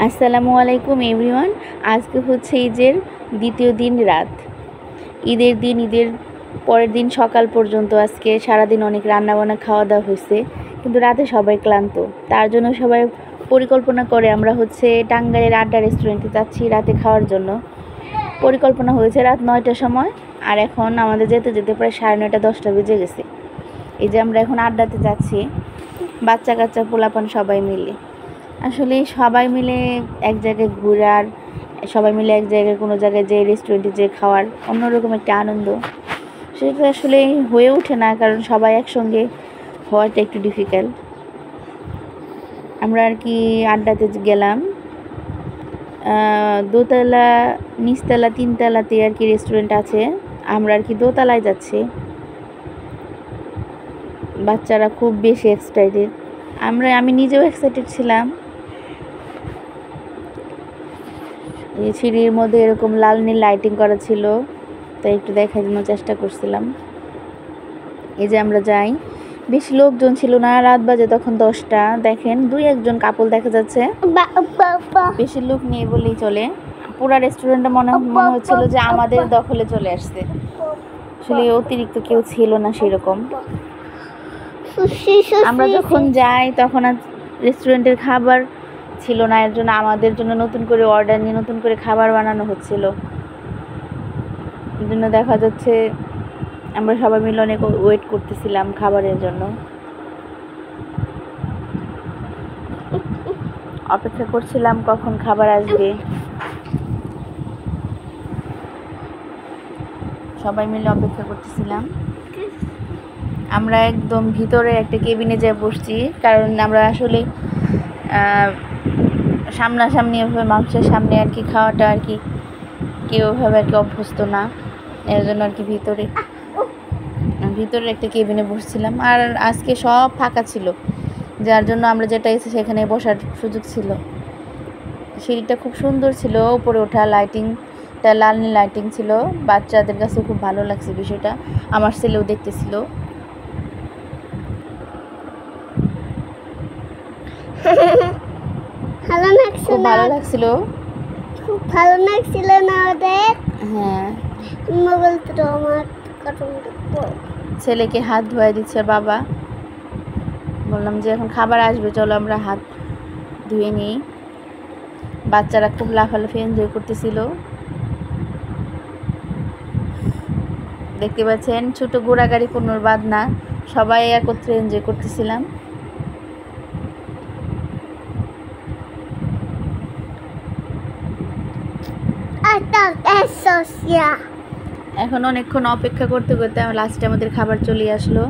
আসসালামু আলাইকুম এভরিওয়ান। আজকে হচ্ছে ঈদের দ্বিতীয় দিন রাত। ঈদের দিন, ঈদের পরের দিন সকাল পর্যন্ত আজকে সারাদিন অনেক রান্নাবান্না খাওয়া দাওয়া হয়েছে, কিন্তু রাতে সবাই ক্লান্ত। তার জন্য সবাই পরিকল্পনা করে আমরা হচ্ছে টাঙ্গাইলের আড্ডা রেস্টুরেন্টে যাচ্ছি রাতে খাওয়ার জন্য। পরিকল্পনা হয়েছে রাত 9টার সময়, আর এখন আমাদের যেতে যেতে প্রায় 9:30 10টা বেজে গেছে। এই যে আমরা এখন আড্ডাতে যাচ্ছি, বাচ্চা কাচ্চা পোলাপান সবাই মিলে। আসলে সবাই মিলে এক জায়গায় ঘোরার, সবাই মিলে এক জায়গায় কোনো জায়গায় যে রেস্টুরেন্টে যে খাওয়ার অন্যরকম একটা আনন্দ, সেটা আসলে হয়ে ওঠে না, কারণ সবাই একসঙ্গে হওয়াটা একটু ডিফিকাল্ট। আমরা আর কি আড্ডাতে গেলাম, দোতলা, নিচতলা, তিনতলাতে আর কি রেস্টুরেন্ট আছে। আমরা আর কি দোতলায় যাচ্ছি। বাচ্চারা খুব বেশি এক্সাইটেড, আমি নিজেও এক্সাইটেড ছিলাম। এই সিঁড়ির মধ্যে এরকম লাল নীল লাইটিং করা ছিল, তাই একটু দেখার জন্য চেষ্টা করছিলাম। এই যে আমরা যাই, বেশি লোকজন ছিল না, রাত বাজে তখন 10টা। দেখেন 2-1 কাপল দেখা যাচ্ছে, বেশি লোক নেই বলেই চলে। পুরা রেস্টুরেন্টটা মনে হচ্ছিল যে আমাদের দখলে চলে আসছে। আসলে অতিরিক্ত কেউ ছিল না সেরকম। আমরা যখন যাই তখন আর রেস্টুরেন্টের খাবার ছিল না, এর জন্য আমাদের জন্য নতুন করে অর্ডার নিয়ে নতুন করে খাবার বানানো হচ্ছিল। এর জন্য দেখা যাচ্ছে আমরা সবাই মিলে অনেক ওয়েট করতেছিলাম খাবারের জন্য, অপেক্ষা করছিলাম কখন খাবার আসবে। সবাই মিলে অপেক্ষা করতেছিলাম। আমরা একদম ভিতরে একটা কেবিনে যেয়ে বসছি, কারণ আমরা আসলে সামনাসামনি এভাবে মানুষের সামনে আর কি খাওয়াটা আর কি কেউ ভাবে আর কি অভ্যস্ত না, এর জন্য আর কি ভিতরে একটা কেবিনে বসছিলাম। আর আজকে সব ফাঁকা ছিল, যার জন্য আমরা যেটা এসে সেখানে বসার সুযোগ ছিল। সিঁড়িটা খুব সুন্দর ছিল, উপরে ওঠা লাইটিংটা লাল নীল লাইটিং ছিল। বাচ্চাদের কাছে খুব ভালো লাগছে বিষয়টা, আমার ছেলেও দেখতেছিল। খুব ভালো লাগছিল, খুব ভালো লাগছিল না ওদের? হ্যাঁ। মোবাইল তো আমার ছেলেকে হাত ধুয়ে দিচ্ছে বাবা। বললাম যে এখন খাবার আসবে, চলো আমরা হাত ধুয়ে নিই। বাচ্চারা খুব লাফালাফি এনজয় করতেছিল। দেখতে পাচ্ছেন ছোট ঘোড়াগাড়ি কোনোর বাদ না, সবাই একত্রে এনজয় করতেছিলাম। এখন অনেকক্ষণ অপেক্ষা করতে করতে লাস্টে আমাদের খাবার চলে আসলো।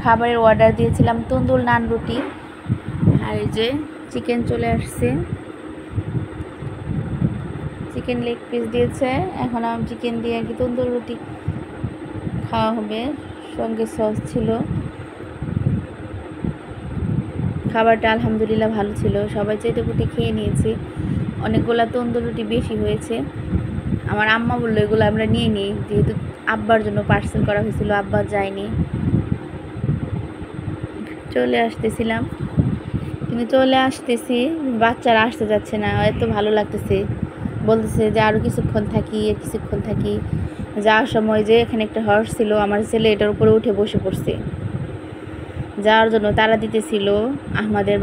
খাবারের অর্ডার দিয়েছিলাম তন্দুর নান রুটি, আর এই যে চিকেন চলে আসছে, চিকেন লেগ পিস দিয়েছে। এখন আমি চিকেন দিয়ে আর কি তন্দুর রুটি খাওয়া হবে, সঙ্গে সস ছিল। খাবারটা আলহামদুলিল্লাহ ভালো ছিল, সবাই চেটে পুটে খেয়ে নিয়েছি। অনেকগুলো তন্দুর রুটি বেশি হয়েছে। আমার আম্মা বললো এগুলো আমরা নিয়ে নিই, যেহেতু আব্বার জন্য পার্সেল করা হয়েছিল, আব্বা যায়নি। চলে আসতেছি, বাচ্চারা আসতে যাচ্ছে না, এত ভালো লাগতেছে, বলতেছে যে আরও কিছুক্ষণ থাকি। যাওয়ার সময় যে এখানে একটা হর্স ছিল, আমার ছেলে এটার উপরে উঠে বসে পড়ছে। যাওয়ার জন্য তারা দিতেছিল আমাদের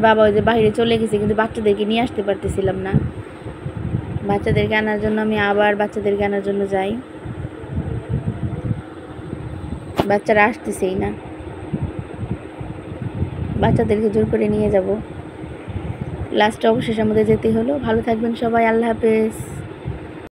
বাবা ওই যে বাইরে চলে গেছে, কিন্তু বাচ্চাদেরকে নিয়ে আসতে পারতেছিলাম না। বাচ্চাদেরকে আনার জন্য আমি আবার বাচ্চাদেরকে আনার জন্য যাই, বাচ্চারা আসতেছেই না। বাচ্চাদেরকে জোর করে নিয়ে যাব, লাস্টে অবশেষে আমাদের যেতে হলো। ভালো থাকবেন সবাই, আল্লাহ হাফেজ।